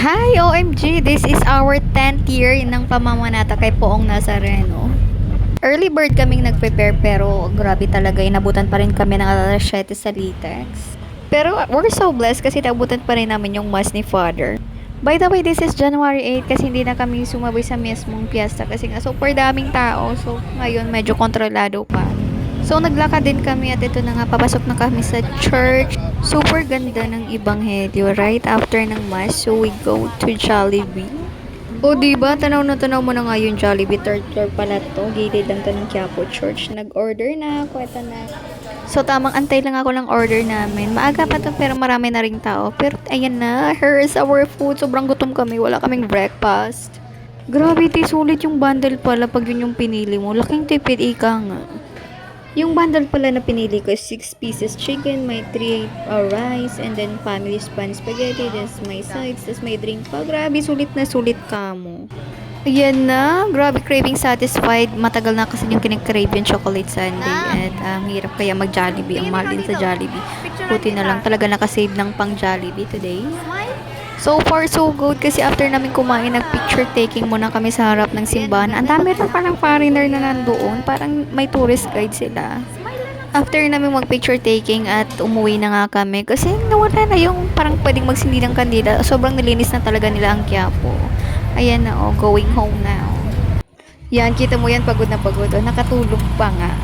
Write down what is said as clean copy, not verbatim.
Hi, OMG! This is our 10th year ng pamamanata kay Poong Nazareno. Early bird kaming nag-prepare pero grabe talaga, inabutan pa rin kami ng alas 7 sa Litex. Pero we're so blessed kasi nabutan pa rin namin yung mass ni Father. By the way, this is January 8 kasi hindi na kami sumabay sa mismong piyesta kasi nga super daming tao. So ngayon medyo kontrolado pa. So naglakad din kami at ito na nga, papasok na kami sa church. Super ganda ng Ebanghelyo right after ng mass. So we go to Jollibee. O diba, tanaw na tanaw mo na nga yung Jollibee. Third floor pala to. Gilid lang to ng Quiapo Church. Nag-order na ako. Ito na. So tamang antay lang ako ng order namin. Maaga pa to pero marami na ring tao. Pero ayan na, here's our food. Sobrang gutom kami. Wala kaming breakfast. Grabe, sulit yung bundle pala pag yun yung pinili mo. Laking tipid, ika nga. Yung bundle pala na pinili ko is 6 pieces chicken, may 3 rice, and then family span spaghetti, then may sides, tas may drink pa. Grabe, sulit na sulit ka mo. Ayan na, grabe, craving satisfied. Matagal na kasi yung kinikrave yung chocolate sundae. At hirap kaya mag-Jollibee. Ang mahal din sa Jollibee. Buti na lang talaga nakasave ng pang Jollibee today. So far, so good. Kasi after namin kumain, nag-picture taking muna kami sa harap ng simbahan. Ang dami rin parang foreigner na nandoon. Parang may tourist guide sila. After namin mag-picture taking at umuwi na nga kami. Kasi nawala na yung parang pwedeng magsindi ng kandila. Sobrang nilinis na talaga nila ang Quiapo. Ayan na, oh, going home now. Yan, kita mo yan, pagod na pagod. Oh, nakatulog pa nga.